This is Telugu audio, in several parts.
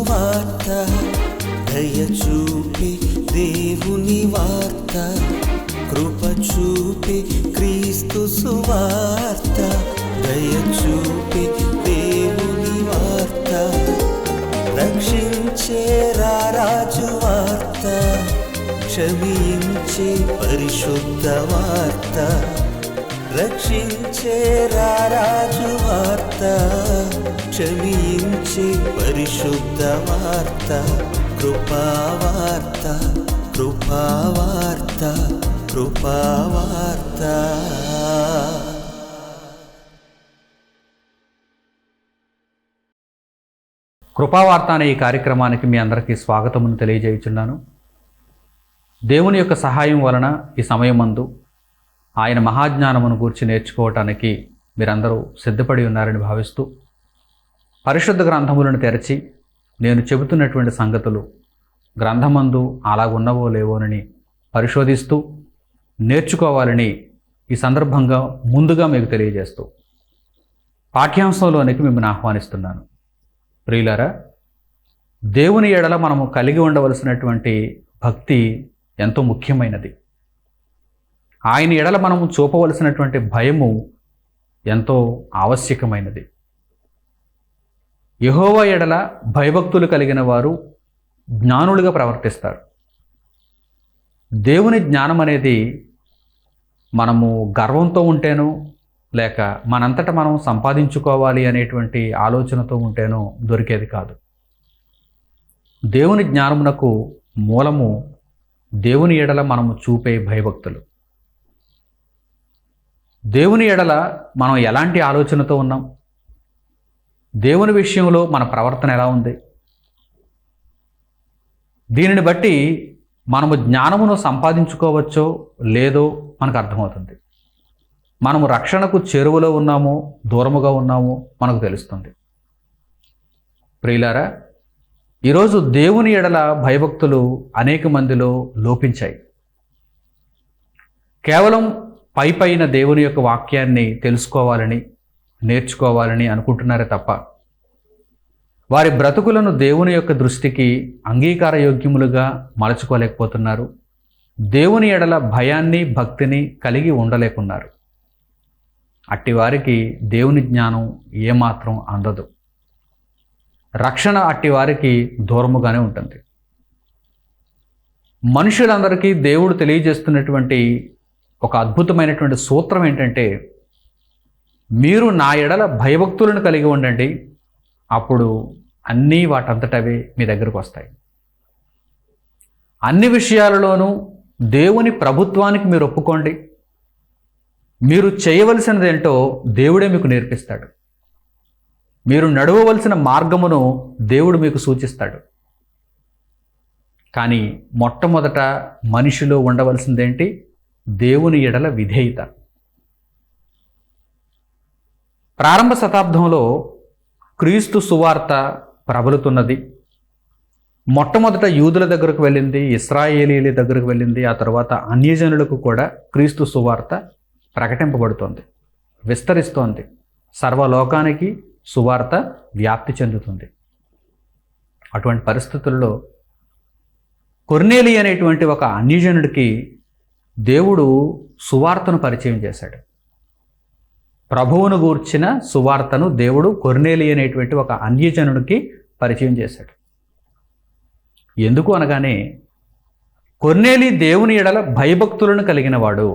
సువార్త, దయ చూపి దేవుని వార్త, కృప చూపి క్రీస్తు సువార్త, దయ చూపి దేవుని వార్త, రక్షించే రారాజు వార్త, క్షమించే పరిశుద్ధ వార్త, రక్షించే రారాజు వార్త, క్షమించే పరిశుద్ధ వార్త, కృపావార్త, కృపావార్త, కృపావార్త. కృపావార్త అనే ఈ కార్యక్రమానికి మీ అందరికీ స్వాగతమును తెలియజేయుచున్నాను. దేవుని యొక్క సహాయం వలన ఈ సమయమందు ఆయన మహాజ్ఞానమును గూర్చి నేర్చుకోవటానికి మీరందరూ సిద్ధపడి ఉన్నారని భావిస్తూ పరిశుద్ధ గ్రంథములను తెరచి నేను చెబుతున్నటువంటి సంగతులు గ్రంథమందు అలాగున్నవో లేవోనని పరిశోధిస్తూ నేర్చుకోవాలని ఈ సందర్భంగా ముందుగా మీకు తెలియజేస్తూ పాఠ్యాంశంలోనికి మిమ్మల్ని ఆహ్వానిస్తున్నాను. ప్రియులారా, దేవుని ఎడల మనము కలిగి ఉండవలసినటువంటి భక్తి ఎంతో ముఖ్యమైనది. ఆయన ఎడల మనము చూపవలసినటువంటి భయము ఎంతో ఆవశ్యకమైనది. యెహోవా ఎడల భయభక్తులు కలిగిన వారు జ్ఞానులుగా ప్రవర్తిస్తారు. దేవుని జ్ఞానం అనేది మనము గర్వంతో ఉంటేనో లేక మనంతట మనం సంపాదించుకోవాలి అనేటువంటి ఆలోచనతో ఉంటేనో దొరికేది కాదు. దేవుని జ్ఞానమునకు మూలము దేవుని ఎడల మనము చూపే భయభక్తులు. దేవుని ఎడల మనం ఎలాంటి ఆలోచనతో ఉన్నాం, దేవుని విషయంలో మన ప్రవర్తన ఎలా ఉంది, దీనిని బట్టి మనము జ్ఞానమును సంపాదించుకోవచ్చో లేదో మనకు అర్థమవుతుంది. మనము రక్షణకు చేరువలో ఉన్నామో దూరముగా ఉన్నామో మనకు తెలుస్తుంది. ప్రియులారా, ఈరోజు దేవుని ఎడల భయభక్తులు అనేక మందిలో లోపించాయి. కేవలం పైన దేవుని యొక్క వాక్యాన్ని తెలుసుకోవాలని నేర్చుకోవాలని అనుకుంటున్నారే తప్ప వారి బ్రతుకులను దేవుని యొక్క దృష్టికి అంగీకారయోగ్యములుగా మలచుకోలేకపోతున్నారు. దేవుని ఎడల భయాన్ని భక్తిని కలిగి ఉండలేకున్నారు. అట్టివారికి దేవుని జ్ఞానం ఏమాత్రం అందదు. రక్షణ అట్టివారికి దూరముగానే ఉంటుంది. మనుషులందరికీ దేవుడు తెలియజేస్తున్నటువంటి ఒక అద్భుతమైనటువంటి సూత్రం ఏంటంటే, మీరు నా ఎడల భయభక్తులను కలిగి ఉండండి, అప్పుడు అన్నీ వాటంతటవే మీ దగ్గరకు వస్తాయి. అన్ని విషయాలలోనూ దేవుని ప్రభుత్వానికి మీరు ఒప్పుకోండి. మీరు చేయవలసినదేంటో దేవుడే మీకు నేర్పిస్తాడు. మీరు నడవవలసిన మార్గమును దేవుడు మీకు సూచిస్తాడు. కానీ మొట్టమొదట మనిషిలో ఉండవలసిందేంటి? దేవుని ఎడల విధేయత. ప్రారంభ శతాబ్దంలో క్రీస్తు సువార్త ప్రబలుతున్నది. మొట్టమొదట యూదుల దగ్గరకు వెళ్ళింది, ఇశ్రాయేలీల దగ్గరకు వెళ్ళింది. ఆ తర్వాత అన్యజనులకు కూడా క్రీస్తు సువార్త ప్రకటింపబడుతోంది, విస్తరిస్తోంది. సర్వలోకానికి సువార్త వ్యాప్తి చెందుతుంది. అటువంటి పరిస్థితుల్లో కొర్నేలి అనేటువంటి ఒక అన్యజనుడికి దేవుడు సువార్తను పరిచయం చేశాడు. ప్రభువును గూర్చిన సువార్తను దేవుడు కొర్నేలి అనేటువంటి ఒక అన్యజనుడికి పరిచయం చేశాడు. ఎందుకు అనగానే, కొర్నేలి దేవుని ఎడల భయభక్తులను కలిగినవాడు,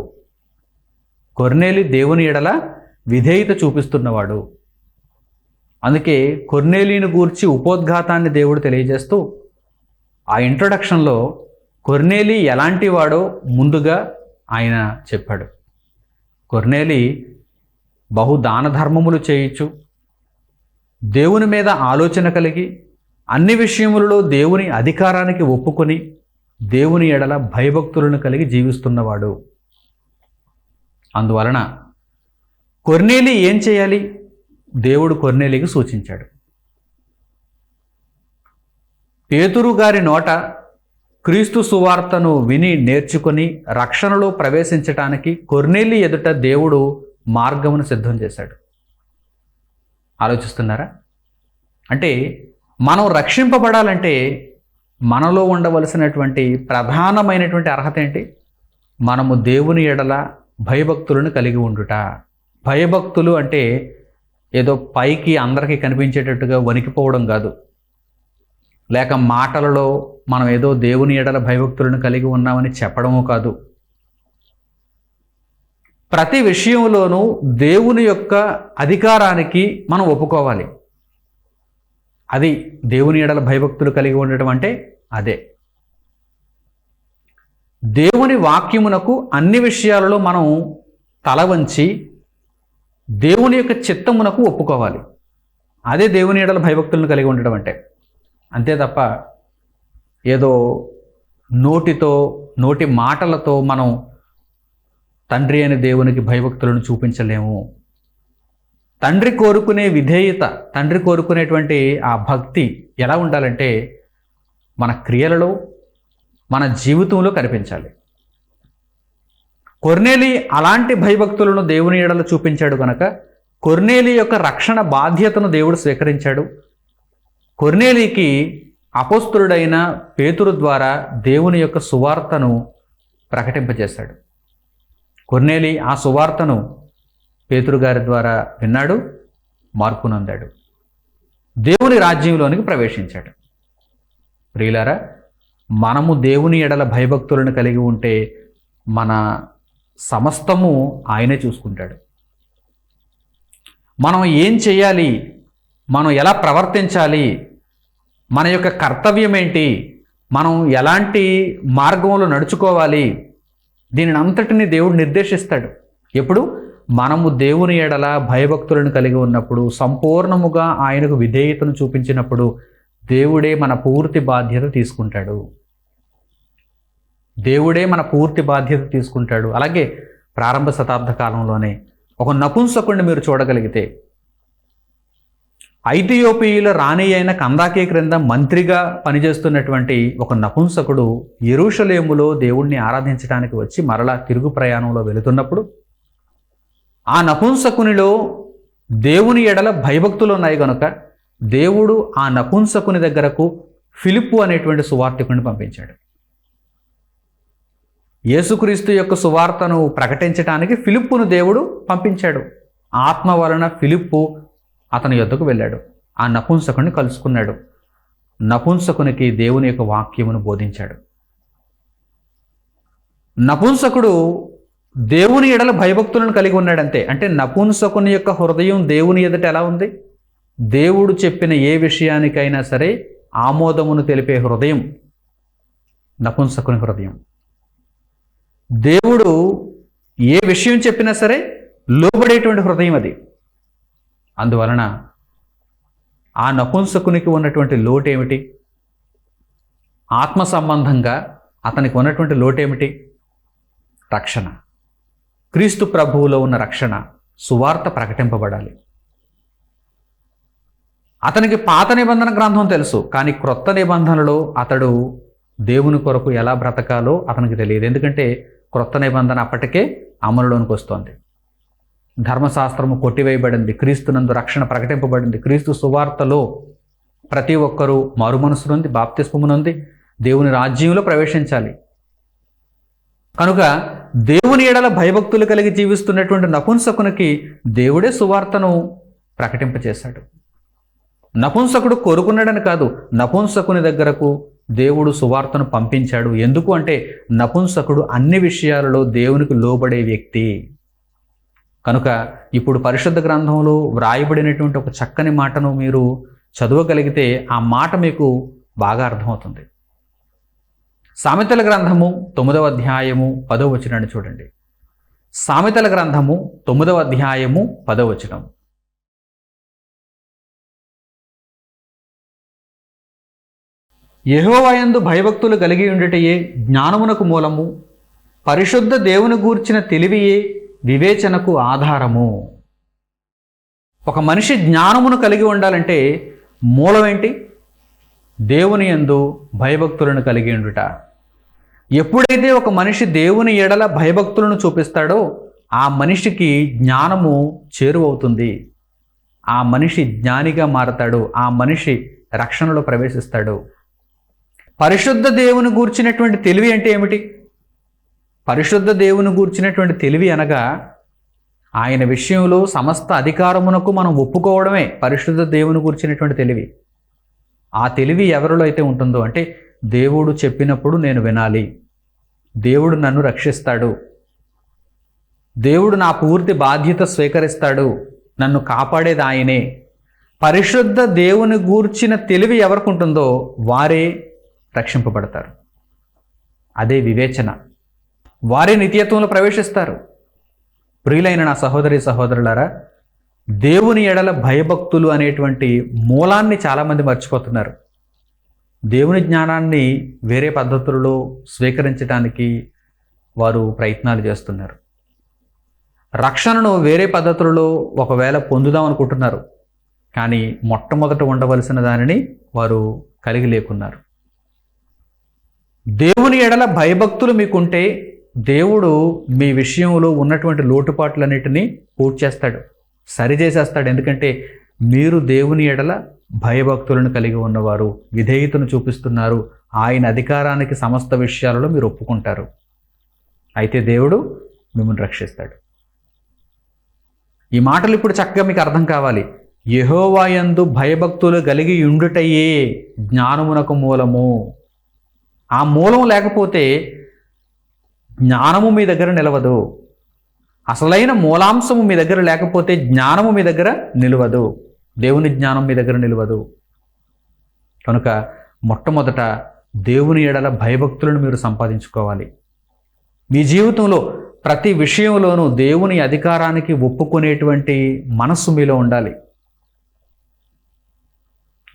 కొర్నేలి దేవుని ఎడల విధేయత చూపిస్తున్నవాడు. అందుకే కొర్నేలిని గూర్చి ఉపోద్ఘాతాన్ని దేవుడు తెలియజేస్తూ ఆ ఇంట్రొడక్షన్లో కొర్నేలి ఎలాంటి వాడో ముందుగా ఆయన చెప్పాడు. కొర్నేలి బహు దాన ధర్మములు చేయించు, దేవుని మీద ఆలోచన కలిగి, అన్ని విషయములలో దేవుని అధికారానికి ఒప్పుకొని దేవుని ఎడల భయభక్తులను కలిగి జీవిస్తున్నవాడు. అందువలన కొర్నేలి ఏం చేయాలి? దేవుడు కొర్నేలికి సూచించాడు. పేతురు గారి నోట క్రీస్తు సువార్తను విని నేర్చుకొని రక్షణలో ప్రవేశించటానికి కొర్నేలి ఎదుట దేవుడు మార్గమును సిద్ధం చేశాడు. ఆలోచిస్తున్నారా? అంటే మనం రక్షింపబడాలంటే మనలో ఉండవలసినటువంటి ప్రధానమైనటువంటి అర్హత ఏంటి? మనము దేవుని ఎడల భయభక్తులను కలిగి ఉండుట. భయభక్తులు అంటే ఏదో పైకి అందరికీ కనిపించేటట్టుగా వణికిపోవడం కాదు, లేక మాటలలో మనం ఏదో దేవుని ఎడల భయభక్తులను కలిగి ఉన్నామని చెప్పడము కాదు. ప్రతి విషయంలోనూ దేవుని యొక్క అధికారానికి మనం ఒప్పుకోవాలి. అది దేవుని ఎడల భయభక్తులు కలిగి ఉండటం అంటే అదే. దేవుని వాక్యమునకు అన్ని విషయాలలో మనం తల వంచి దేవుని యొక్క చిత్తమునకు ఒప్పుకోవాలి. అదే దేవుని ఎడల భయభక్తులను కలిగి ఉండడం అంటే. అంతే తప్ప ఏదో నోటి మాటలతో మనం తండ్రి అనే దేవునికి భయభక్తులను చూపించలేము. తండ్రి కోరుకునే విధేయత, తండ్రి కోరుకునేటువంటి ఆ భక్తి ఎలా ఉండాలంటే మన క్రియలలో, మన జీవితంలో కనిపించాలి. కొర్నేలి అలాంటి భయభక్తులను దేవుని ఎడల చూపించాడు కనుక కొర్నేలి యొక్క రక్షణ బాధ్యతను దేవుడు స్వీకరించాడు. కొర్నేలికి అపోస్తలుడైన పేతురు ద్వారా దేవుని యొక్క సువార్తను ప్రకటింపజేశాడు. కొర్నేలి ఆ సువార్తను పేతురు గారి ద్వారా విన్నాడు, మార్పు నొందాడు, దేవుని రాజ్యంలోనికి ప్రవేశించాడు. ప్రియులారా, మనము దేవుని ఎడల భయభక్తులను కలిగి ఉంటే మన సమస్తము ఆయనే చూసుకుంటాడు. మనం ఏం చేయాలి, మనం ఎలా ప్రవర్తించాలి, మన యొక్క కర్తవ్యం ఏంటి, మనం ఎలాంటి మార్గంలో నడుచుకోవాలి, దీనిని అంతటిని దేవుడు నిర్దేశిస్తాడు. ఎప్పుడు మనము దేవుని ఎడల భయభక్తులను కలిగి ఉన్నప్పుడు, సంపూర్ణముగా ఆయనకు విధేయతను చూపించినప్పుడు దేవుడే మన పూర్తి బాధ్యత తీసుకుంటాడు. దేవుడే మన పూర్తి బాధ్యత తీసుకుంటాడు. అలాగే ప్రారంభ శతాబ్ద కాలంలోనే ఒక నపుంసకుడిని మీరు చూడగలిగితే, ఐథియోపియాలో రాణి అయిన కందాకే క్రింద మంత్రిగా పనిచేస్తున్నటువంటి ఒక నపుంసకుడు యెరూషలేములో దేవుణ్ణి ఆరాధించడానికి వచ్చి మరలా తిరుగు ప్రయాణంలో వెళుతున్నప్పుడు ఆ నపుంసకునిలో దేవుని ఎడల భయభక్తులు ఉన్నాయి కనుక దేవుడు ఆ నపుంసకుని దగ్గరకు ఫిలిప్పు అనేటువంటి సువార్తికుని పంపించాడు. యేసుక్రీస్తు యొక్క సువార్తను ప్రకటించడానికి ఫిలిప్పును దేవుడు పంపించాడు. ఆత్మ వలన ఫిలిప్పు అతని యొద్దకు వెళ్ళాడు, ఆ నపుంసకుని కలుసుకున్నాడు, నపుంసకునికి దేవుని యొక్క వాక్యమును బోధించాడు. నపుంసకుడు దేవుని ఎడల భయభక్తులను కలిగి ఉన్నాడంతే. అంటే నపుంసకుని యొక్క హృదయం దేవుని ఎదుట ఎలా ఉంది? దేవుడు చెప్పిన ఏ విషయానికైనా సరే ఆమోదమును తెలిపే హృదయం నపుంసకుని హృదయం. దేవుడు ఏ విషయం చెప్పినా సరే లోబడేటువంటి హృదయం అది. అందువలన ఆ నపుంసకునికి ఉన్నటువంటి లోటేమిటి? ఆత్మ సంబంధంగా అతనికి ఉన్నటువంటి లోటేమిటి? రక్షణ. క్రీస్తు ప్రభువులో ఉన్న రక్షణ, సువార్త ప్రకటింపబడాలి. అతనికి పాత నిబంధన గ్రంథం తెలుసు, కానీ క్రొత్త నిబంధనలో అతడు దేవుని కొరకు ఎలా బ్రతకాలో అతనికి తెలియదు. ఎందుకంటే క్రొత్త నిబంధన అప్పటికే అమలులోనికి వస్తోంది. ధర్మశాస్త్రము కొట్టివేయబడింది, క్రీస్తునందు రక్షణ ప్రకటింపబడింది. క్రీస్తు సువార్తలో ప్రతి ఒక్కరూ మారుమనసు నొంది బాప్తిస్మము నొంది దేవుని రాజ్యంలో ప్రవేశించాలి. కనుక దేవుని ఎడల భయభక్తులు కలిగి జీవిస్తున్నటువంటి నపుంసకునికి దేవుడే సువార్తను ప్రకటింపచేశాడు. నపుంసకుడు కోరుకున్నాడని కాదు, నపుంసకుని దగ్గరకు దేవుడు సువార్తను పంపించాడు. ఎందుకు అంటే నపుంసకుడు అన్ని విషయాలలో దేవునికి లోబడే వ్యక్తి కనుక. ఇప్పుడు పరిశుద్ధ గ్రంథంలో వ్రాయబడినటువంటి ఒక చక్కని మాటను మీరు చదవగలిగితే ఆ మాట మీకు బాగా అర్థమవుతుంది. సామెతల గ్రంథము 9వ అధ్యాయము 10వ వచనాన్ని చూడండి. సామెతల గ్రంథము 9వ అధ్యాయము 10వ వచనం. యెహోవాయందు భయభక్తులు కలిగి ఉండుటయే జ్ఞానమునకు మూలము, పరిశుద్ధ దేవుని గూర్చిన తెలివియే వివేచనకు ఆధారము. ఒక మనిషి జ్ఞానమును కలిగి ఉండాలంటే మూలం ఏంటి? దేవుని యందు భయభక్తులను కలిగి ఉండుట. ఎప్పుడైతే ఒక మనిషి దేవుని ఎడల భయభక్తులను చూపిస్తాడో ఆ మనిషికి జ్ఞానము చేరువవుతుంది. ఆ మనిషి జ్ఞానిగా మారతాడు. ఆ మనిషి రక్షణలో ప్రవేశిస్తాడు. పరిశుద్ధ దేవుని గూర్చినటువంటి తెలివి అంటే ఏమిటి? పరిశుద్ధ దేవుని గూర్చినటువంటి తెలివి అనగా ఆయన విషయంలో సమస్త అధికారమునకు మనం ఒప్పుకోవడమే పరిశుద్ధ దేవుని గూర్చినటువంటి తెలివి. ఆ తెలివి ఎవరిలో అయితే ఉంటుందో, అంటే దేవుడు చెప్పినప్పుడు నేను వినాలి, దేవుడు నన్ను రక్షిస్తాడు, దేవుడు నా పూర్తి బాధ్యత స్వీకరిస్తాడు, నన్ను కాపాడేది ఆయనే, పరిశుద్ధ దేవుని గూర్చిన తెలివి ఎవరికి ఉంటుందో వారే రక్షింపబడతారు. అదే వివేచన. వారే నిత్యత్వంలో ప్రవేశిస్తారు. ప్రియులైన నా సహోదరి సహోదరులారా, దేవుని ఎడల భయభక్తులు అనేటువంటి మూలాన్ని చాలామంది మర్చిపోతున్నారు. దేవుని జ్ఞానాన్ని వేరే పద్ధతులలో స్వీకరించడానికి వారు ప్రయత్నాలు చేస్తున్నారు. రక్షణను వేరే పద్ధతులలో ఒకవేళ పొందుదాం అనుకుంటున్నారు, కానీ మొట్టమొదట ఉండవలసిన దానిని వారు కలిగి లేకున్నారు. దేవుని ఎడల భయభక్తులు మీకుంటే దేవుడు మీ విషయంలో ఉన్నటువంటి లోటుపాట్లన్నిటినీ పూర్తి చేస్తాడు, సరిచేసేస్తాడు. ఎందుకంటే మీరు దేవుని ఎడల భయభక్తులను కలిగి ఉన్నవారు, విధేయతను చూపిస్తున్నారు, ఆయన అధికారానికి సమస్త విషయాలలో మీరు ఒప్పుకుంటారు. అయితే దేవుడు మిమ్మల్ని రక్షిస్తాడు. ఈ మాటలు ఇప్పుడు చక్కగా మీకు అర్థం కావాలి. యెహోవా యందు భయభక్తులు కలిగి ఉండుటయే జ్ఞానమునకు మూలము. ఆ మూలం లేకపోతే జ్ఞానము మీ దగ్గర నిలవదు. అసలైన మూలాంశము మీ దగ్గర లేకపోతే జ్ఞానము మీ దగ్గర నిలవదు, దేవుని జ్ఞానం మీ దగ్గర నిలవదు. కనుక మొట్టమొదట దేవుని ఎడల భయభక్తులను మీరు సంపాదించుకోవాలి. మీ జీవితంలో ప్రతి విషయంలోనూ దేవుని అధికారానికి ఒప్పుకునేటువంటి మనస్సు మీలో ఉండాలి.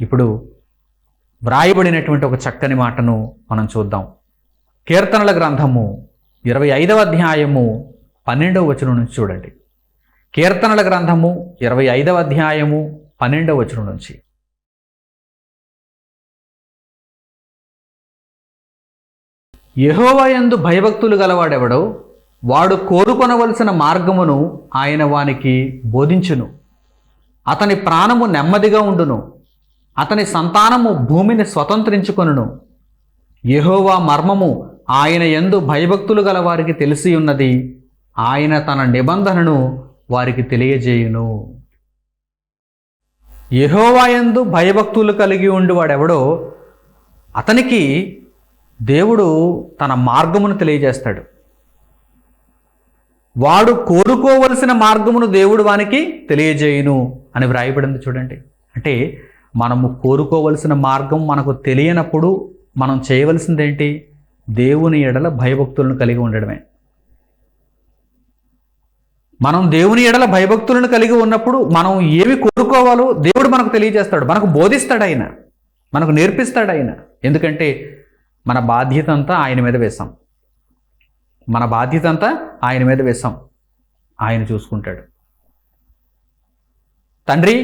ఇప్పుడు వ్రాయబడినటువంటి ఒక చక్కని మాటను మనం చూద్దాం. కీర్తనల గ్రంథము 25వ అధ్యాయము 12వ వచనం నుంచి చూడండి. కీర్తనల గ్రంథము 25వ అధ్యాయము 12వ వచనం నుంచి. యెహోవా యందు భయభక్తులు గలవాడెవడో వాడు కోరుకొనవలసిన మార్గమును ఆయన వానికి బోధించును. అతని ప్రాణము నెమ్మదిగా ఉండును, అతని సంతానము భూమిని స్వతంత్రించుకొనును. యెహోవా మర్మము ఆయన యందు భయభక్తులు గల వారికి తెలిసి ఉన్నది, ఆయన తన నిబంధనను వారికి తెలియజేయును. యెహోవా యందు భయభక్తులు కలిగి ఉండి వాడెవడో అతనికి దేవుడు తన మార్గమును తెలియజేస్తాడు. వాడు కోరుకోవలసిన మార్గమును దేవుడు వానికి తెలియజేయును అని వ్రాయబడింది చూడండి. అంటే మనము కోరుకోవలసిన మార్గం మనకు తెలియనప్పుడు మనం చేయవలసింది ఏంటి? దేవుని ఎడల భయభక్తులను కలిగి ఉండడమే. మనం దేవుని ఎడల భయభక్తులను కలిగి ఉన్నప్పుడు మనం ఏమి కోరుకోవాలో దేవుడు మనకు తెలియజేస్తాడు, మనకు బోధిస్తాడు, ఆయన మనకు నేర్పిస్తాడు ఆయన. ఎందుకంటే మన బాధ్యత అంతా ఆయన మీద వేశాం, మన బాధ్యత అంతా ఆయన మీద వేశాం, ఆయన చూసుకుంటాడు. తండ్రి,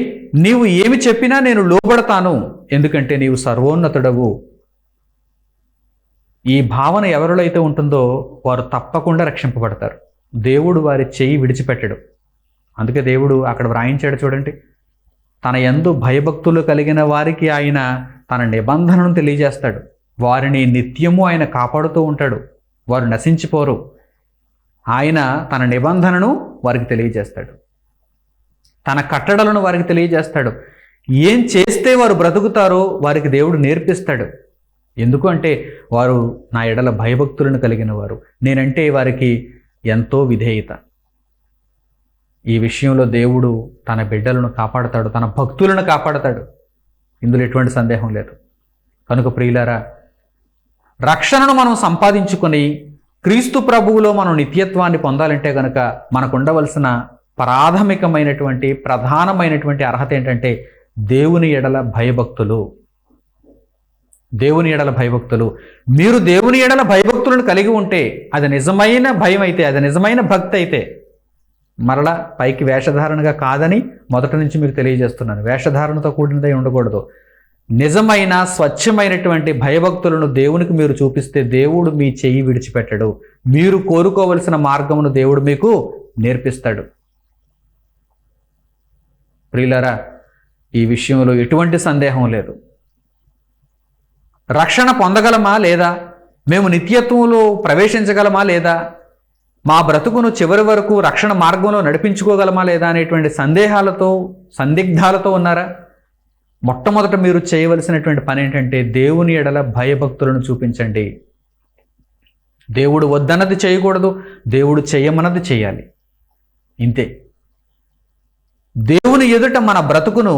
నీవు ఏమి చెప్పినా నేను లోబడతాను, ఎందుకంటే నీవు సర్వోన్నతుడవు. ఈ భావన ఎవరిలో అయితే ఉంటుందో వారు తప్పకుండా రక్షింపబడతారు. దేవుడు వారి చెయ్యి విడిచిపెట్టడు. అందుకే దేవుడు అక్కడ వ్రాయించాడు చూడండి, తన యందు భయభక్తులు కలిగిన వారికి ఆయన తన నిబంధనను తెలియజేస్తాడు. వారిని నిత్యము ఆయన కాపాడుతూ ఉంటాడు, వారు నశించిపోరు. ఆయన తన నిబంధనను వారికి తెలియజేస్తాడు, తన కట్టడలను వారికి తెలియజేస్తాడు. ఏం చేస్తే వారు బ్రతుకుతారో వారికి దేవుడు నేర్పిస్తాడు. ఎందుకు అంటే వారు నా ఎడల భయభక్తులను కలిగిన వారు, నేనంటే వారికి ఎంతో విధేయత. ఈ విషయంలో దేవుడు తన బిడ్డలను కాపాడతాడు, తన భక్తులను కాపాడతాడు. ఇందులో ఎటువంటి సందేహం లేదు. కనుక ప్రియులారా, రక్షణను మనం సంపాదించుకొని క్రీస్తు ప్రభువులో మనం నిత్యత్వాన్ని పొందాలంటే కనుక మనకు ఉండవలసిన ప్రాథమికమైనటువంటి ప్రధానమైనటువంటి అర్హత ఏంటంటే దేవుని ఎడల భయభక్తులు. దేవుని ఎడల భయభక్తులు. మీరు దేవుని ఎడల భయభక్తులను కలిగి ఉంటే అది నిజమైన భయం అయితే, అది నిజమైన భక్తి అయితే, మరలా పైకి వేషధారణగా కాదని మొదటి నుంచి మీకు తెలియజేస్తున్నాను, వేషధారణతో కూడినదై ఉండకూడదు. నిజమైన స్వచ్ఛమైనటువంటి భయభక్తులను దేవునికి మీరు చూపిస్తే దేవుడు మీ చెయ్యి విడిచిపెట్టడు. మీరు కోరుకోవలసిన మార్గమును దేవుడు మీకు నేర్పిస్తాడు. ప్రియులారా, ఈ విషయంలో ఎటువంటి సందేహం లేదు. రక్షణ పొందగలమా లేదా, మేము నిత్యత్వంలో ప్రవేశించగలమా లేదా, మా బ్రతుకును చివరి వరకు రక్షణ మార్గంలో నడిపించుకోగలమా లేదా అనేటువంటి సందేహాలతో, సందిగ్ధాలతో ఉన్నారా? మొట్టమొదట మీరు చేయవలసినటువంటి పని ఏంటంటే దేవుని ఎడల భయభక్తులను చూపించండి. దేవుడు వద్దన్నది చేయకూడదు, దేవుడు చేయమన్నది చేయాలి. ఇంతే. దేవుని ఎదుట మన బ్రతుకును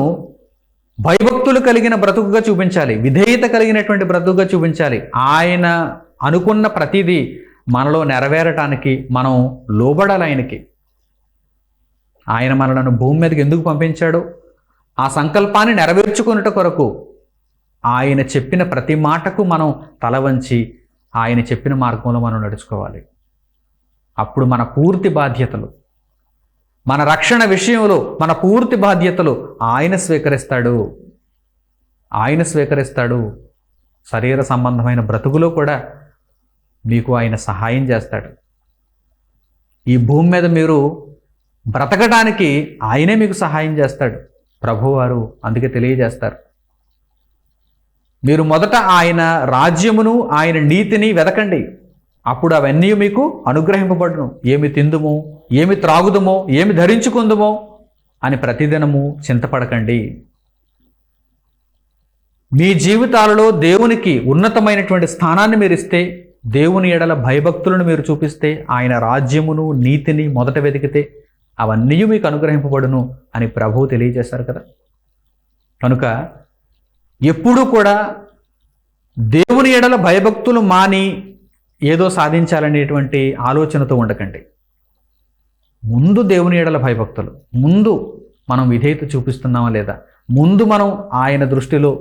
భయభక్తులు కలిగిన బ్రతుకుగా చూపించాలి, విధేయత కలిగినటువంటి బ్రతుకుగా చూపించాలి. ఆయన అనుకున్న ప్రతిదీ మనలో నెరవేరటానికి మనం లోబడాలి ఆయనకి. ఆయన మనలను భూమి మీదకి ఎందుకు పంపించాడో ఆ సంకల్పాన్ని నెరవేర్చుకున్నట కొరకు ఆయన చెప్పిన ప్రతి మాటకు మనం తల వంచి ఆయన చెప్పిన మార్గంలో మనం నడుచుకోవాలి. అప్పుడు మన పూర్తి బాధ్యతలు, మన రక్షణ విషయంలో మన పూర్తి బాధ్యతలు ఆయన స్వీకరిస్తాడు. ఆయన స్వీకరిస్తాడు. శరీర సంబంధమైన బ్రతుకులో కూడా మీకు ఆయన సహాయం చేస్తాడు. ఈ భూమి మీద మీరు బ్రతకడానికి ఆయనే మీకు సహాయం చేస్తాడు. ప్రభువారు అందుకే తెలియజేస్తారు, మీరు మొదట ఆయన రాజ్యమును ఆయన నీతిని వెదకండి, అప్పుడు అవన్నీ మీకు అనుగ్రహింపబడును. ఏమి తిందుమో, ఏమి త్రాగుదమో, ఏమి ధరించుకుందుమో అని ప్రతిదినము చింతపడకండి. మీ జీవితాలలో దేవునికి ఉన్నతమైనటువంటి స్థానాన్ని మీరు ఇస్తే, దేవుని ఎడల భయభక్తులను మీరు చూపిస్తే, ఆయన రాజ్యమును నీతిని మొదట వెతికితే అవన్నీ మీకు అనుగ్రహింపబడును అని ప్రభువు తెలియజేశారు కదా. కనుక ఎప్పుడూ కూడా దేవుని ఎడల భయభక్తులు మాని ఏదో సాధించాలనేటువంటి ఆలోచనతో ఉండకండి. ముందు దేవుని ఎడల భయభక్తులు, ముందు మనం విధేయత చూపిస్తున్నామా లేదా, ముందు మనం ఆయన దృష్టిలో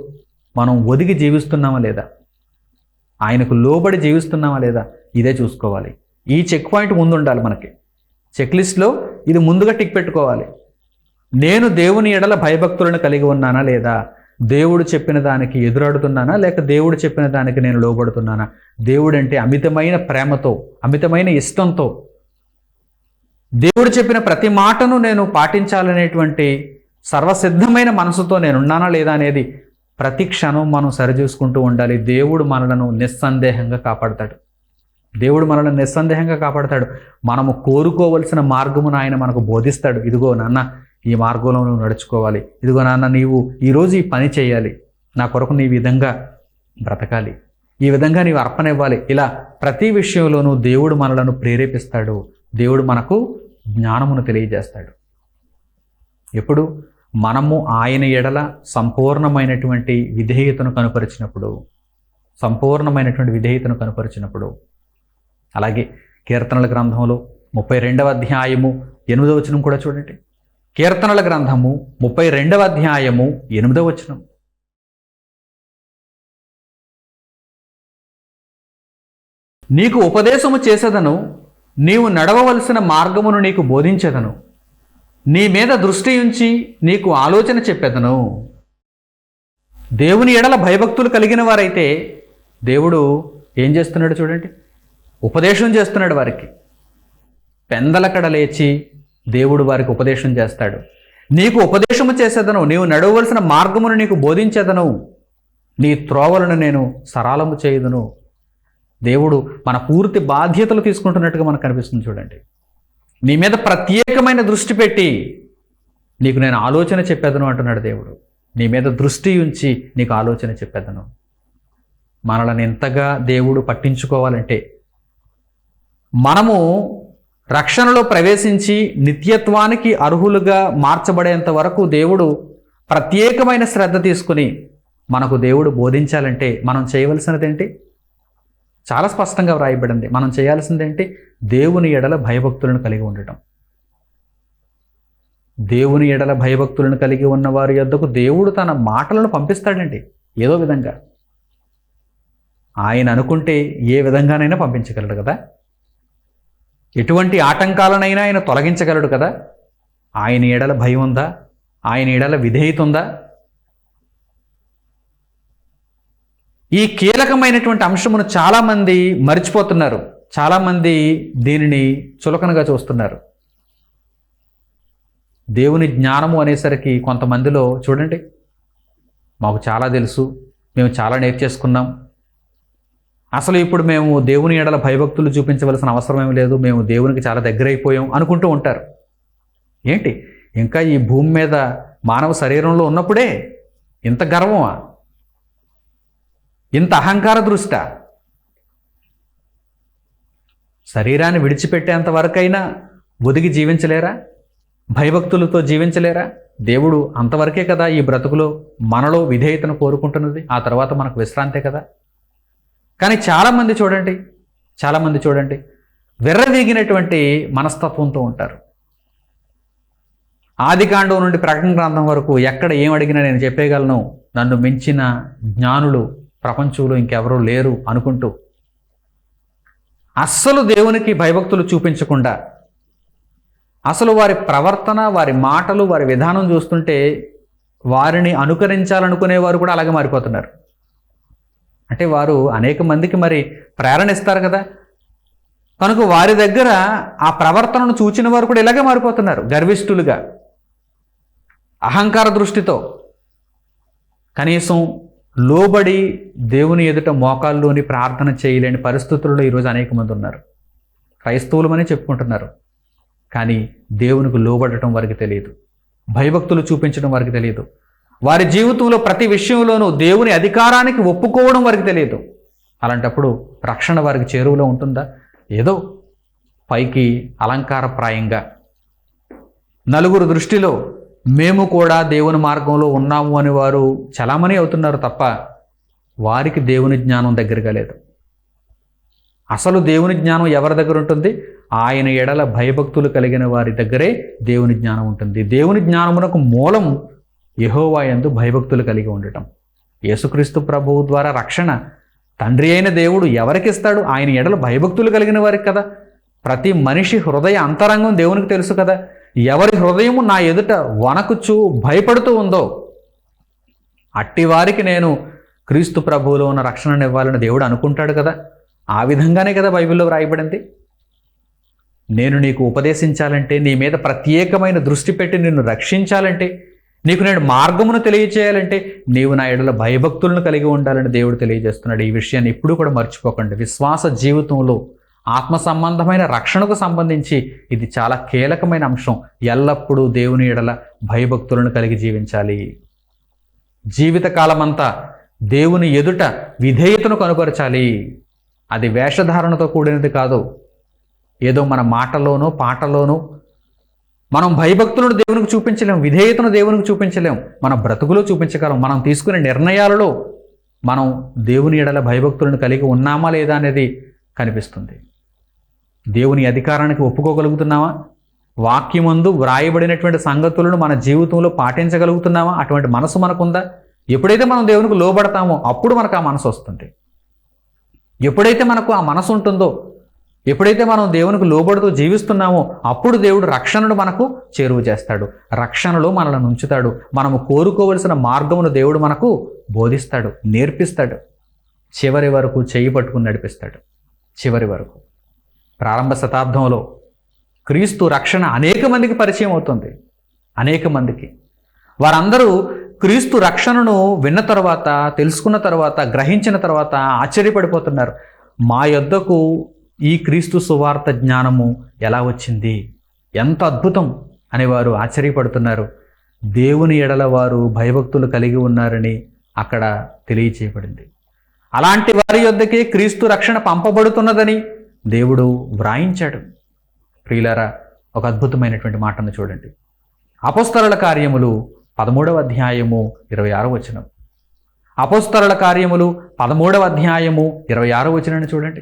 మనం ఒదిగి జీవిస్తున్నామా లేదా, ఆయనకు లోబడి జీవిస్తున్నామా లేదా, ఇదే చూసుకోవాలి. ఈ చెక్ పాయింట్ ముందు ఉండాలి మనకి. చెక్ లిస్ట్లో ఇది ముందుగా టిక్ పెట్టుకోవాలి. నేను దేవుని ఎడల భయభక్తులను కలిగి ఉన్నానా లేదా, దేవుడు చెప్పిన దానికి ఎదురాడుతున్నానా లేక దేవుడు చెప్పిన దానికి నేను లోబడుతున్నానా, దేవుడంటే అమితమైన ప్రేమతో, అమితమైన ఇష్టంతో, దేవుడు చెప్పిన ప్రతి మాటను నేను పాటించాలనేటువంటి సర్వసిద్ధమైన మనసుతో నేనున్నానా లేదా అనేది ప్రతి క్షణం మనం సరిచూసుకుంటూ ఉండాలి. దేవుడు మనలను నిస్సందేహంగా కాపాడతాడు. దేవుడు మనల్ని నిస్సందేహంగా కాపాడతాడు. మనము కోరుకోవలసిన మార్గమును ఆయన మనకు బోధిస్తాడు. ఇదిగో నాన్న, ఈ మార్గంలో నువ్వు నడుచుకోవాలి. ఇదిగో నాన్న, నీవు ఈరోజు ఈ పని చేయాలి, నా కొరకు నీ విధంగా బ్రతకాలి, ఈ విధంగా నీవు అర్పణ ఇవ్వాలి. ఇలా ప్రతి విషయంలోనూ దేవుడు మనలను ప్రేరేపిస్తాడు. దేవుడు మనకు జ్ఞానమును తెలియజేస్తాడు. ఎప్పుడు మనము ఆయన ఎడల సంపూర్ణమైనటువంటి విధేయతను కనుపరిచినప్పుడు, సంపూర్ణమైనటువంటి విధేయతను కనుపరిచినప్పుడు. అలాగే కీర్తనల గ్రంథంలో 32వ అధ్యాయము 8వ వచనం కూడా చూడండి. కీర్తనల గ్రంథము 32వ అధ్యాయము 8వ వచనం. నీకు ఉపదేశము చేసేదను, నీవు నడవవలసిన మార్గమును నీకు బోధించేదను, నీ మీద దృష్టి ఉంచి నీకు ఆలోచన చెప్పేదను. దేవుని ఎడల భయభక్తులు కలిగిన వారైతే దేవుడు ఏం చేస్తున్నాడు చూడండి, ఉపదేశం చేస్తున్నాడు వారికి. పెందలకడ లేచి దేవుడు వారికి ఉపదేశం చేస్తాడు. నీకు ఉపదేశము చేసేదను, నీవు నడవవలసిన మార్గమును నీకు బోధించేదను, నీ త్రోవలను నేను సరళము చేయుదును. దేవుడు మన పూర్తి బాధ్యతలు తీసుకుంటున్నట్టుగా మనకు కనిపిస్తుంది చూడండి. నీ మీద ప్రత్యేకమైన దృష్టి పెట్టి నీకు నేను ఆలోచన చెప్పేదను అంటున్నాడు దేవుడు. నీ మీద దృష్టి ఉంచి నీకు ఆలోచన చెప్పేదను. మనల్ని ఎంతగా దేవుడు పట్టించుకోవాలంటే, మనము రక్షణలో ప్రవేశించి నిత్యత్వానికి అర్హులుగా మార్చబడేంత వరకు దేవుడు ప్రత్యేకమైన శ్రద్ధ తీసుకుని మనకు దేవుడు బోధించాలంటే మనం చేయవలసినది ఏంటి? చాలా స్పష్టంగా వ్రాయబడింది. మనం చేయాల్సింది ఏంటి? దేవుని ఎడల భయభక్తులను కలిగి ఉండటం. దేవుని ఎడల భయభక్తులను కలిగి ఉన్న వారి యొద్దకు దేవుడు తన మాటలను పంపిస్తాడండి. ఏదో విధంగా ఆయన అనుకుంటే ఏ విధంగానైనా పంపించగలడు కదా. ఎటువంటి ఆటంకాలనైనా ఆయన తొలగించగలడు కదా. ఆయన ఎడల భయం ఉందా? ఆయన ఎడల విధేయత ఉందా? ఈ కీలకమైనటువంటి అంశమును చాలామంది మర్చిపోతున్నారు. చాలామంది దీనిని చులకనగా చూస్తున్నారు. దేవుని జ్ఞానము అనేసరికి కొంతమందిలో చూడండి, మాకు చాలా తెలుసు, మేము చాలా నేర్చేసుకున్నాం, అసలు ఇప్పుడు మేము దేవుని ఎడల భయభక్తులు చూపించవలసిన అవసరం ఏమి లేదు, మేము దేవునికి చాలా దగ్గర అయిపోయాం అనుకుంటూ ఉంటారు. ఏంటి ఇంకా ఈ భూమి మీద మానవ శరీరంలో ఉన్నప్పుడే ఇంత గర్వమా, ఇంత అహంకార దృష్ట? శరీరాన్ని విడిచిపెట్టేంత వరకైనా ఒదిగి జీవించలేరా? భయభక్తులతో జీవించలేరా? దేవుడు అంతవరకే కదా ఈ బ్రతుకులో మనలో విధేయతను కోరుకుంటున్నది. ఆ తర్వాత మనకు విశ్రాంతే కదా. కానీ చాలామంది చూడండి విర్రవీగినటువంటి మనస్తత్వంతో ఉంటారు. ఆదికాండం నుండి ప్రకటన గ్రంథం వరకు ఎక్కడ ఏం అడిగినా నేను చెప్పేయగలను, నన్ను మించిన జ్ఞానులు ప్రపంచంలో ఇంకెవరూ లేరు అనుకుంటూ అస్సలు దేవునికి భయభక్తులు చూపించకుండా, అసలు వారి ప్రవర్తన, వారి మాటలు, వారి విధానం చూస్తుంటే వారిని అనుకరించాలనుకునేవారు కూడా అలాగే మారిపోతున్నారు. అంటే వారు అనేక మందికి మరి ప్రేరణ ఇస్తారు కదా, కనుక వారి దగ్గర ఆ ప్రవర్తనను చూచిన వారు కూడా ఇలాగే మారిపోతున్నారు. గర్విష్ఠులుగా, అహంకార దృష్టితో, కనీసం లోబడి దేవుని ఎదుట మోకాల్లోని ప్రార్థన చేయలేని పరిస్థితుల్లో ఈరోజు అనేక మంది ఉన్నారు. క్రైస్తవులమని చెప్పుకుంటున్నారు, కానీ దేవునికి లోబడటం వారికి తెలియదు, భయభక్తులు చూపించడం వారికి తెలియదు. వారి జీవితంలో ప్రతి విషయంలోనూ దేవుని అధికారానికి ఒప్పుకోవడం వారికి తెలియదు. అలాంటప్పుడు రక్షణ వారికి చేరువలో ఉంటుందా? ఏదో పైకి అలంకారప్రాయంగా నలుగురు దృష్టిలో మేము కూడా దేవుని మార్గంలో ఉన్నాము అని వారు చలామణి అవుతున్నారు తప్ప వారికి దేవుని జ్ఞానం దగ్గరగా లేదు. అసలు దేవుని జ్ఞానం ఎవరి దగ్గర ఉంటుంది? ఆయన ఎడల భయభక్తులు కలిగిన వారి దగ్గరే దేవుని జ్ఞానం ఉంటుంది. దేవుని జ్ఞానమునకు మూలం యెహోవా యందు భయభక్తులు కలిగి ఉండటం. యేసుక్రీస్తు ప్రభువు ద్వారా రక్షణ తండ్రి అయిన దేవుడు ఎవరికిస్తాడు? ఆయన ఎడల భయభక్తులు కలిగిన వారికి కదా. ప్రతి మనిషి హృదయ అంతరంగం దేవునికి తెలుసు కదా. ఎవరి హృదయము నా ఎదుట వణకుచూ భయపడుతూ ఉందో అట్టి వారికి నేను క్రీస్తు ప్రభువులో ఉన్న రక్షణను ఇవ్వాలని దేవుడు అనుకుంటాడు కదా. ఆ విధంగానే కదా బైబిల్లో వ్రాయబడింది. నేను నీకు ఉపదేశించాలంటే, నీ మీద ప్రత్యేకమైన దృష్టి పెట్టి నిన్ను రక్షించాలంటే, నీకు నేను మార్గమును తెలియచేయాలంటే నీవు నా ఎడల భయభక్తులను కలిగి ఉండాలని దేవుడు తెలియజేస్తున్నాడు. ఈ విషయాన్ని ఇప్పుడు కూడా మర్చిపోకండి. విశ్వాస జీవితంలో ఆత్మ సంబంధమైన రక్షణకు సంబంధించి ఇది చాలా కీలకమైన అంశం. ఎల్లప్పుడూ దేవుని ఎడల భయభక్తులను కలిగి జీవించాలి. జీవితకాలమంతా దేవుని ఎదుట విధేయతను కనుపరచాలి. అది వేషధారణతో కూడినది కాదు. ఏదో మన మాటలోనో పాటలోనో మనం భయభక్తులను దేవునికి చూపించలేం, విధేయతను దేవునికి చూపించలేం. మన బ్రతుకులో చూపించగలం. మనం తీసుకునే నిర్ణయాలలో మనం దేవుని ఎడల భయభక్తులను కలిగి ఉన్నామా లేదా అనేది కనిపిస్తుంది. దేవుని అధికారానికి ఒప్పుకోగలుగుతున్నామా? వాక్యమందు వ్రాయబడినటువంటి సంగతులను మన జీవితంలో పాటించగలుగుతున్నామా? అటువంటి మనసు మనకుందా? ఎప్పుడైతే మనం దేవునికి లోబడతామో అప్పుడు మనకు ఆ మనసు వస్తుంది. ఎప్పుడైతే మనకు ఆ మనసు ఉంటుందో, ఎప్పుడైతే మనం దేవునికి లోబడుతూ జీవిస్తున్నామో అప్పుడు దేవుడు రక్షణను మనకు చేరువ చేస్తాడు. రక్షణలో మనల్ని ఉంచుతాడు. మనము కోరుకోవలసిన మార్గమును దేవుడు మనకు బోధిస్తాడు, నేర్పిస్తాడు. చివరి వరకు చేయి పట్టుకుని నడిపిస్తాడు. చివరి వరకు. ప్రారంభ శతాబ్దంలో క్రీస్తు రక్షణ అనేక మందికి పరిచయం అవుతుంది. అనేక మందికి. వారందరూ క్రీస్తు రక్షణను విన్న తర్వాత, తెలుసుకున్న తర్వాత, గ్రహించిన తర్వాత ఆశ్చర్యపడిపోతున్నారు. మా యొద్దకు ఈ క్రీస్తు సువార్త జ్ఞానము ఎలా వచ్చింది? ఎంత అద్భుతం అని వారు ఆశ్చర్యపడుతున్నారు. దేవుని ఎడల వారు భయభక్తులు కలిగి ఉన్నారని అక్కడ తెలియచేయబడింది. అలాంటి వారి యొద్దకే క్రీస్తు రక్షణ పంపబడుతున్నదని దేవుడు వ్రాయించాడు. ప్రియులారా, ఒక అద్భుతమైనటువంటి మాటను చూడండి. అపోస్తలుల కార్యములు 13వ అధ్యాయము 26వ వచనం. అపోస్తలుల కార్యములు 13వ అధ్యాయము 26వ వచనాన్ని చూడండి.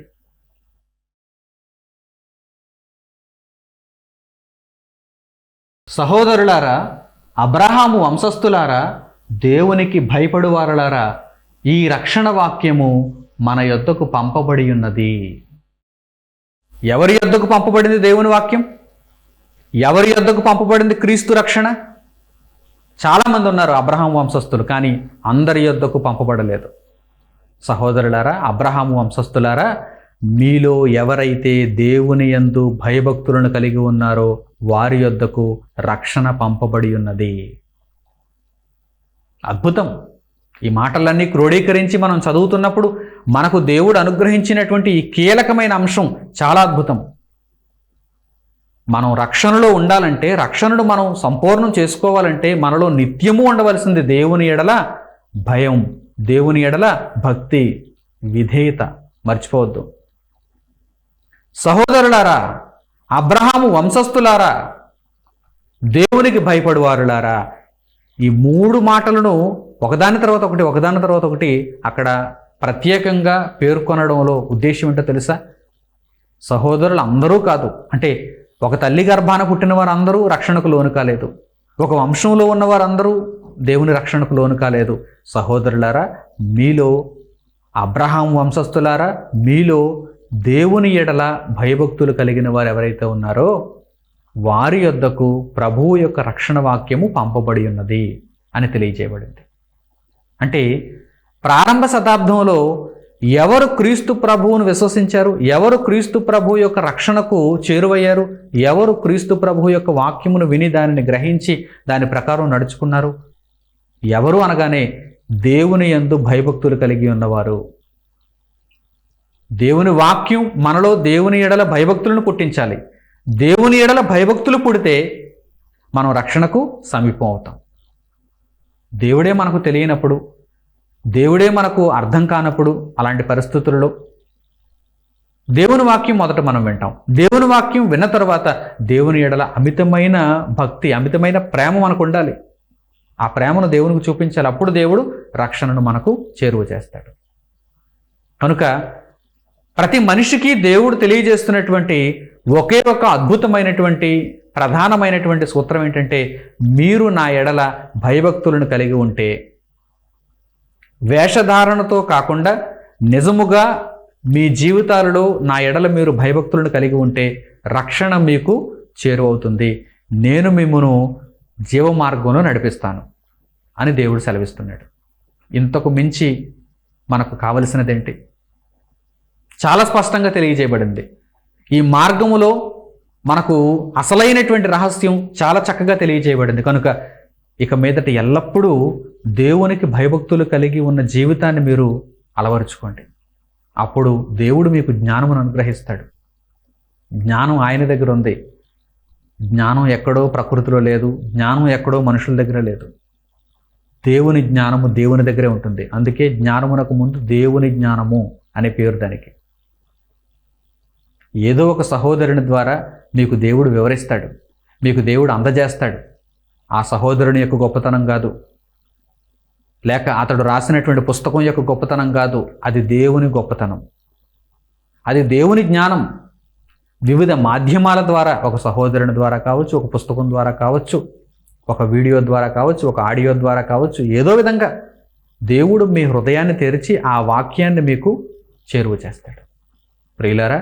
సహోదరులారా, అబ్రహాము వంశస్థులారా, దేవునికి భయపడువారలారా, ఈ రక్షణ వాక్యము మన యొద్దకు పంపబడి ఉన్నది. ఎవరి యొద్దకు పంపబడింది దేవుని వాక్యం? ఎవరి యొద్దకు పంపబడింది క్రీస్తు రక్షణ? చాలామంది ఉన్నారు అబ్రహాము వంశస్థులు, కానీ అందరి యొద్దకు పంపబడలేదు. సహోదరులారా, అబ్రహాము వంశస్థులారా, మీలో ఎవరైతే దేవుని యందు భయభక్తులను కలిగి ఉన్నారో వారి యొద్దకు రక్షణ పంపబడి ఉన్నది. అద్భుతం. ఈ మాటలన్నీ క్రోడీకరించి మనం చదువుతున్నప్పుడు మనకు దేవుడు అనుగ్రహించినటువంటి ఈ కీలకమైన అంశం చాలా అద్భుతం. మనం రక్షణలో ఉండాలంటే, రక్షణను మనం సంపూర్ణం చేసుకోవాలంటే మనలో నిత్యము ఉండవలసింది దేవుని ఎడల భయం, దేవుని ఎడల భక్తి, విధేయత. మర్చిపోవద్దు. సహోదరులారా, అబ్రహాము వంశస్థులారా, దేవునికి భయపడువారులారా, ఈ 3 మాటలను ఒకదాని తర్వాత ఒకటి అక్కడ ప్రత్యేకంగా పేర్కొనడంలో ఉద్దేశం ఏంటో తెలుసా? సహోదరులు అందరూ కాదు, అంటే ఒక తల్లి గర్భాన పుట్టిన వారందరూ రక్షణకు లోను కాలేదు, ఒక వంశంలో ఉన్నవారందరూ దేవుని రక్షణకు లోను కాలేదు. సహోదరులారా, మీలో అబ్రహాం వంశస్థులారా, మీలో దేవుని ఎడల భయభక్తులు కలిగిన వారు ఎవరైతే ఉన్నారో వారి యొద్దకు ప్రభువు యొక్క రక్షణ వాక్యము పంపబడి ఉన్నది అని తెలియజేయబడింది. అంటే ప్రారంభ శతాబ్దంలో ఎవరు క్రీస్తు ప్రభువును విశ్వసించారు, ఎవరు క్రీస్తు ప్రభువు యొక్క రక్షణకు చేరువయ్యారు, ఎవరు క్రీస్తు ప్రభువు యొక్క వాక్యమును విని దానిని గ్రహించి దాని ప్రకారం నడుచుకున్నారు? ఎవరు అనగానే దేవుని యందు భయభక్తులు కలిగి ఉన్నవారు. దేవుని వాక్యం మనలో దేవుని ఎడల భయభక్తులను పుట్టించాలి. దేవుని ఎడల భయభక్తులు పుడితే మనం రక్షణకు సమీపం అవుతాం. దేవుడే మనకు తెలియనప్పుడు, దేవుడే మనకు అర్థం కానప్పుడు, అలాంటి పరిస్థితులలో దేవుని వాక్యం మొదట మనం వింటాం. దేవుని వాక్యం విన్న తర్వాత దేవుని ఎడల అమితమైన భక్తి, అమితమైన ప్రేమ మనకు ఉండాలి. ఆ ప్రేమను దేవునికి చూపించాలి. అప్పుడు దేవుడు రక్షణను మనకు చేరువ చేస్తాడు. కనుక ప్రతి మనిషికి దేవుడు తెలియజేస్తున్నటువంటి ఒకే ఒక అద్భుతమైనటువంటి ప్రధానమైనటువంటి సూత్రం ఏంటంటే, మీరు నా ఎడల భయభక్తులను కలిగి ఉంటే, వేషధారణతో కాకుండా నిజముగా మీ జీవితాలలో నా ఎడల మీరు భయభక్తులను కలిగి ఉంటే రక్షణ మీకు చేరువవుతుంది. నేను మిమ్మును జీవ మార్గంలో నడిపిస్తాను అని దేవుడు సెలవిస్తున్నాడు. ఇంతకు మించి మనకు కావలసినదేంటి? చాలా స్పష్టంగా తెలియజేయబడింది. ఈ మార్గములో మనకు అసలైనటువంటి రహస్యం చాలా చక్కగా తెలియజేయబడింది. కనుక ఇక మీదట ఎల్లప్పుడూ దేవునికి భయభక్తులు కలిగి ఉన్న జీవితాన్ని మీరు అలవరుచుకోండి. అప్పుడు దేవుడు మీకు జ్ఞానమును అనుగ్రహిస్తాడు. జ్ఞానం ఆయన దగ్గర ఉంది. జ్ఞానం ఎక్కడో ప్రకృతిలో లేదు, జ్ఞానం ఎక్కడో మనుషుల దగ్గర లేదు. దేవుని జ్ఞానము దేవుని దగ్గరే ఉంటుంది. అందుకే జ్ఞానమునకు ముందు దేవుని జ్ఞానము అనే పేరు దానికి. ఏదో ఒక సహోదరుని ద్వారా మీకు దేవుడు వివరిస్తాడు, మీకు దేవుడు అందజేస్తాడు. ఆ సహోదరుని యొక్క గొప్పతనం కాదు, లేక అతడు రాసినటువంటి పుస్తకం యొక్క గొప్పతనం కాదు, అది దేవుని గొప్పతనం, అది దేవుని జ్ఞానం. వివిధ మాధ్యమాల ద్వారా, ఒక సహోదరుని ద్వారా కావచ్చు, ఒక పుస్తకం ద్వారా కావచ్చు, ఒక వీడియో ద్వారా కావచ్చు, ఒక ఆడియో ద్వారా కావచ్చు, ఏదో విధంగా దేవుడు మీ హృదయాన్ని తెరిచి ఆ వాక్యాన్ని మీకు చేరువ చేస్తాడు. ప్రియులారా,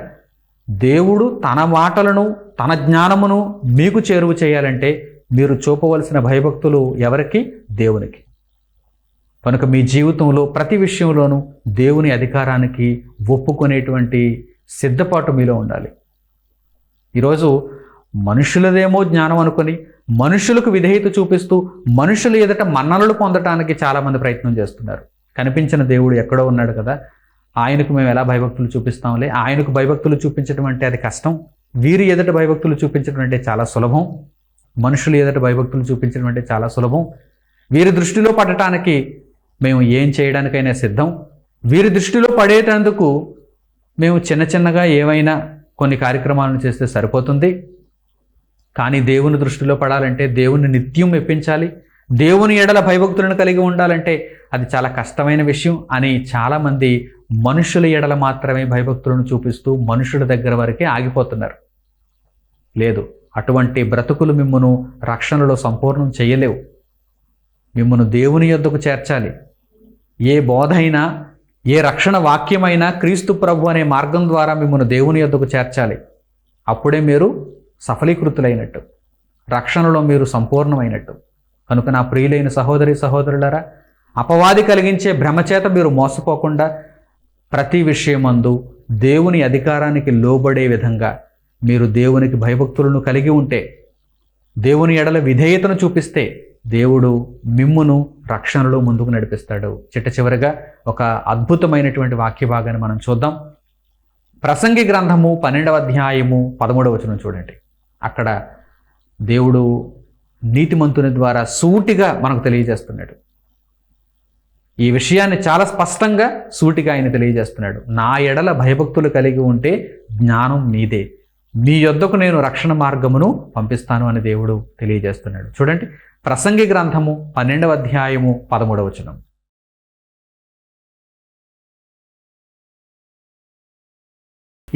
దేవుడు తన మాటలను, తన జ్ఞానమును మీకు చేరువ చేయాలంటే మీరు చూపవలసిన భయభక్తులు ఎవరికి? దేవునికి. కనుక మీ జీవితంలో ప్రతి విషయంలోనూ దేవుని అధికారానికి ఒప్పుకునేటువంటి సిద్ధపాటు మీలో ఉండాలి. ఈరోజు మనుషులదేమో జ్ఞానం అనుకొని మనుషులకు విధేయత చూపిస్తూ మనుషుల ఎదుట మన్ననలు పొందటానికి చాలామంది ప్రయత్నం చేస్తున్నారు. కనిపించిన దేవుడు ఎక్కడో ఉన్నాడు కదా, ఆయనకు మేము ఎలా భయభక్తులు చూపిస్తాంలే, ఆయనకు భయభక్తులు చూపించడం అంటే అది కష్టం, వీరి ఎదుట భయభక్తులు చూపించడం అంటే చాలా సులభం, మనుషుల ఎదుట భయభక్తులు చూపించడం అంటే చాలా సులభం, వీరి దృష్టిలో పడటానికి మేము ఏం చేయడానికైనా సిద్ధం, వీరి దృష్టిలో పడేటందుకు మేము చిన్నగా ఏమైనా కొన్ని కార్యక్రమాలను చేస్తే సరిపోతుంది. కానీ దేవుని దృష్టిలో పడాలంటే దేవుని నిత్యం మెప్పించాలి, దేవుని ఎడల భయభక్తులను కలిగి ఉండాలంటే అది చాలా కష్టమైన విషయం అని చాలామంది మనుషుల ఎడల మాత్రమే భయభక్తులను చూపిస్తూ మనుషుల దగ్గర వరకే ఆగిపోతున్నారు. లేదు, అటువంటి బ్రతుకులు మిమ్మును రక్షణలో సంపూర్ణం చేయలేవు. మిమ్మును దేవుని యొద్దకు చేర్చాలి. ఏ బోధ అయినా, ఏ రక్షణ వాక్యమైనా క్రీస్తు ప్రభు అనే మార్గం ద్వారా మిమ్మును దేవుని యొద్దకు చేర్చాలి. అప్పుడే మీరు సఫలీకృతులైనట్టు, రక్షణలో మీరు సంపూర్ణమైనట్టు. కనుక నా ప్రియులైన సహోదరి సహోదరులారా, అపవాది కలిగించే భ్రమచేత మీరు మోసపోకుండా ప్రతి విషయమందు దేవుని అధికారానికి లోబడే విధంగా మీరు దేవునికి భయభక్తులను కలిగి ఉంటే, దేవుని ఎడల విధేయతను చూపిస్తే, దేవుడు మిమ్మును రక్షణలో ముందుకు నడిపిస్తాడు. చివరిగా ఒక అద్భుతమైనటువంటి వాక్య భాగాన్ని మనం చూద్దాం. ప్రసంగి గ్రంథము 12వ అధ్యాయము 13వ వచనం చూడండి. అక్కడ దేవుడు నీతిమంతుని ద్వారా సూటిగా మనకు తెలియజేస్తున్నాడు. ఈ విషయాన్ని చాలా స్పష్టంగా సూటిగా ఆయన తెలియజేస్తున్నాడు. నా ఎడల భయభక్తులు కలిగి ఉంటే జ్ఞానం మీదే, మీ యొద్దకు నేను రక్షణ మార్గమును పంపిస్తాను అని దేవుడు తెలియజేస్తున్నాడు. చూడండి, ప్రసంగి గ్రంథము 12వ అధ్యాయము 13వ వచనం.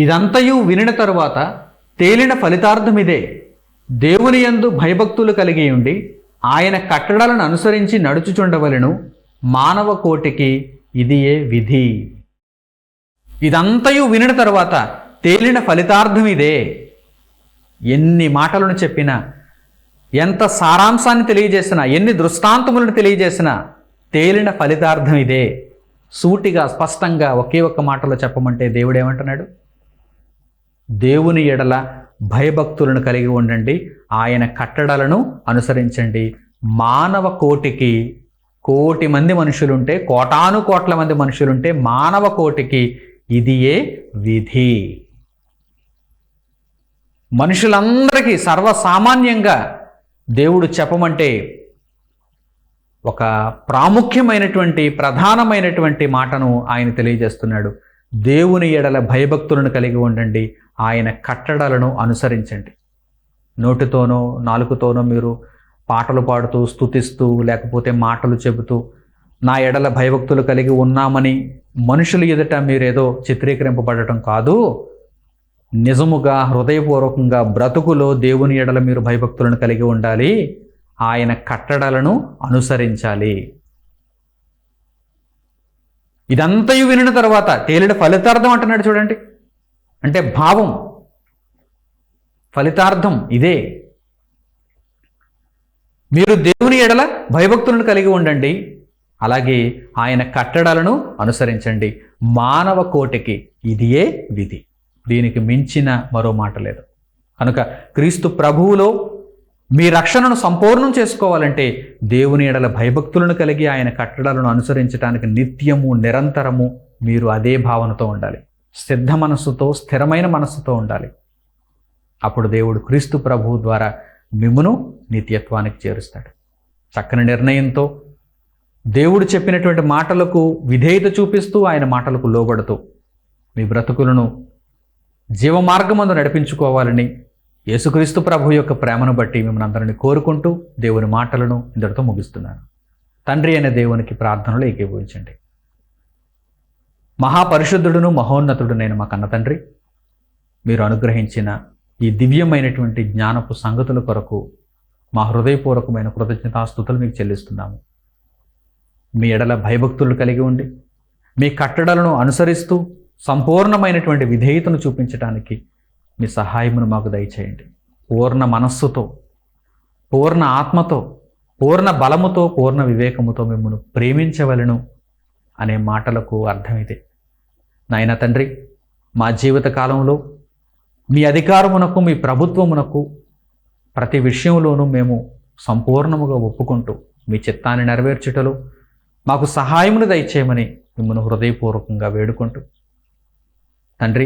ఇదంతయు వినిన తరువాత తేలిన ఫలితార్థం ఇదే, దేవుని యందు భయభక్తులు కలిగి ఉండి ఆయన కట్టడలను అనుసరించి నడుచుచుండవలెను, మానవ కోటికి ఇదియే విధి. ఇదంతయు వినిన తరువాత తేలిన ఫలితార్థం ఇదే. ఎన్ని మాటలను చెప్పినా, ఎంత సారాంశాన్ని తెలియజేసినా, ఎన్ని దృష్టాంతములను తెలియజేసినా తేలిన ఫలితార్థం ఇదే. సూటిగా స్పష్టంగా ఒకే ఒక్క మాటలో చెప్పమంటే దేవుడు ఏమంటున్నాడు? దేవుని ఎడల భయభక్తులను కలిగి ఉండండి, ఆయన కట్టడలను అనుసరించండి. మానవ కోటికి, కోటి మంది మనుషులుంటే, కోటాను కోట్ల మంది మనుషులుంటే మానవ కోటికి ఇదియే విధి. మనుషులందరికీ సర్వసామాన్యంగా దేవుడు చెప్పమంటే ఒక ప్రాముఖ్యమైనటువంటి ప్రధానమైనటువంటి మాటను ఆయన తెలియజేస్తున్నాడు. దేవుని ఎడల భయభక్తులను కలిగి ఉండండి, ఆయన కట్టడలను అనుసరించండి. నోటితోనో నాలుకతోనో మీరు పాటలు పాడుతూ స్తుతిస్తూ లేకపోతే మాటలు చెబుతూ నా ఎడల భయభక్తులు కలిగి ఉన్నామని మనుషులు ఎదుట మీరేదో చిత్రీకరింపబడటం కాదు. నిజముగా హృదయపూర్వకంగా బ్రతుకులో దేవుని ఎడల మీరు భయభక్తులను కలిగి ఉండాలి, ఆయన కట్టడలను అనుసరించాలి. ఇదంతయు వినిన తర్వాత తేలిన ఫలితార్థం అంటున్నాడు. చూడండి, అంటే భావం, ఫలితార్థం ఇదే. మీరు దేవుని ఎడల భయభక్తులను కలిగి ఉండండి, అలాగే ఆయన కట్టడలను అనుసరించండి. మానవ కోటికి ఇదియే విధి. దీనికి మించిన మరో మాట లేదు. కనుక క్రీస్తు ప్రభువులో మీ రక్షణను సంపూర్ణం చేసుకోవాలంటే దేవుని ఎడల భయభక్తులను కలిగి ఆయన కట్టడలను అనుసరించడానికి నిత్యము నిరంతరము మీరు అదే భావనతో ఉండాలి. సిద్ధ మనస్సుతో, స్థిరమైన మనస్సుతో ఉండాలి. అప్పుడు దేవుడు క్రీస్తు ప్రభువు ద్వారా మిమ్మును నిత్యత్వానికి చేరుస్తాడు. చక్కని నిర్ణయంతో దేవుడు చెప్పినటువంటి మాటలకు విధేయత చూపిస్తూ ఆయన మాటలకు లోబడుతూ మీ బ్రతుకులను జీవమార్గమందు నడిపించుకోవాలని యేసుక్రీస్తు ప్రభు యొక్క ప్రేమను బట్టి మిమ్మల్ని అందరినీ కోరుకుంటూ దేవుని మాటలను ఇందరితో ముగిస్తున్నాను. తండ్రి అయిన దేవునికి ప్రార్థనలు ఏకీభవించండి. మహాపరిశుద్ధుడును మహోన్నతుడునైన మా కన్న తండ్రి, మీరు అనుగ్రహించిన ఈ దివ్యమైనటువంటి జ్ఞానపు సంగతుల కొరకు మా హృదయపూర్వకమైన కృతజ్ఞతాస్తుతులు మీకు చెల్లిస్తున్నాము. మీ ఎడల భయభక్తులు కలిగి ఉండి మీ కట్టడలను అనుసరిస్తూ సంపూర్ణమైనటువంటి విధేయతను చూపించడానికి మీ సహాయమును మాకు దయచేయండి. పూర్ణ మనస్సుతో, పూర్ణ ఆత్మతో, పూర్ణ బలముతో, పూర్ణ వివేకముతో మిమ్మల్ని ప్రేమించవలను అనే మాటలకు అర్థం ఇదే. నాయన తండ్రి, మా జీవిత కాలంలో మీ అధికారమునకు, మీ ప్రభుత్వమునకు ప్రతి విషయంలోనూ మేము సంపూర్ణముగా ఒప్పుకుంటూ మీ చిత్తాన్ని నెరవేర్చుటలో మాకు సహాయమును దయచేయమని మిమ్మల్ని హృదయపూర్వకంగా వేడుకుంటూ, తండ్రి,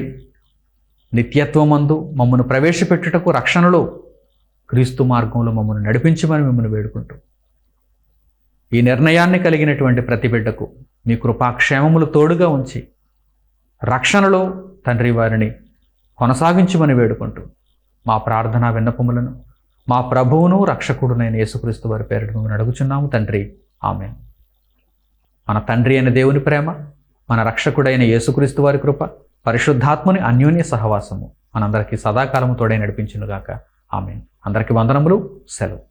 నిత్యత్వమందు మమ్మల్ని ప్రవేశపెట్టుటకు రక్షణలో క్రీస్తు మార్గంలో మమ్మల్ని నడిపించమని మిమ్మల్ని వేడుకుంటూ, ఈ నిర్ణయాన్ని కలిగినటువంటి ప్రతి బిడ్డకు మీ కృపాక్షేమములు తోడుగా ఉంచి రక్షణలో తండ్రి వారిని కొనసాగించమని వేడుకుంటూ మా ప్రార్థనా విన్నపములను మా ప్రభువును రక్షకుడునైన యేసుక్రీస్తు వారి పేరిట మేము అడుగుచున్నాము తండ్రి. ఆమేన్. మన తండ్రి అయిన దేవుని ప్రేమ, మన రక్షకుడైన యేసుక్రీస్తు వారి కృప, పరిశుద్ధాత్మని అన్యోన్య సహవాసము మనందరికీ సదాకాలము తోడై నడిపించునుగాక. ఆమేన్. అందరికీ వందనములు. సెలవు.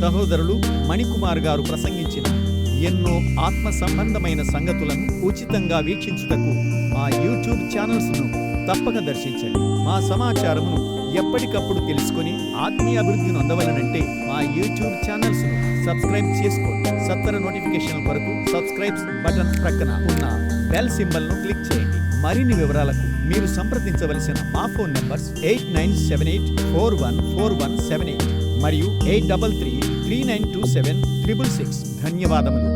సహోదరులు మణికుమార్ గారు ప్రసంగించిన ఎన్నో ఆత్మ సంబంధమైన సంగతులను ఉచితంగా వీక్షించుటకు మా యూట్యూబ్ ఛానల్స్ను తప్పక దర్శించండి. మా సమాచారమును ఎప్పటికప్పుడు తెలుసుకొని ఆత్మీయ అభివృద్ధిని పొందవలనంటే మా యూట్యూబ్ ఛానల్స్ ను సబ్స్క్రైబ్ చేసుకోండి. సత్వర నోటిఫికేషన్ కొరకు సబ్స్క్రైబ్ బటన్ ప్రక్కన ఉన్న బెల్ సింబల్ ను క్లిక్ చేయండి. మరిన్ని వివరాలకు మీరు సంప్రదించవలసిన మా ఫోన్ నంబర్స్ 8978414178 మరియు 8333927666. ధన్యవాదములు.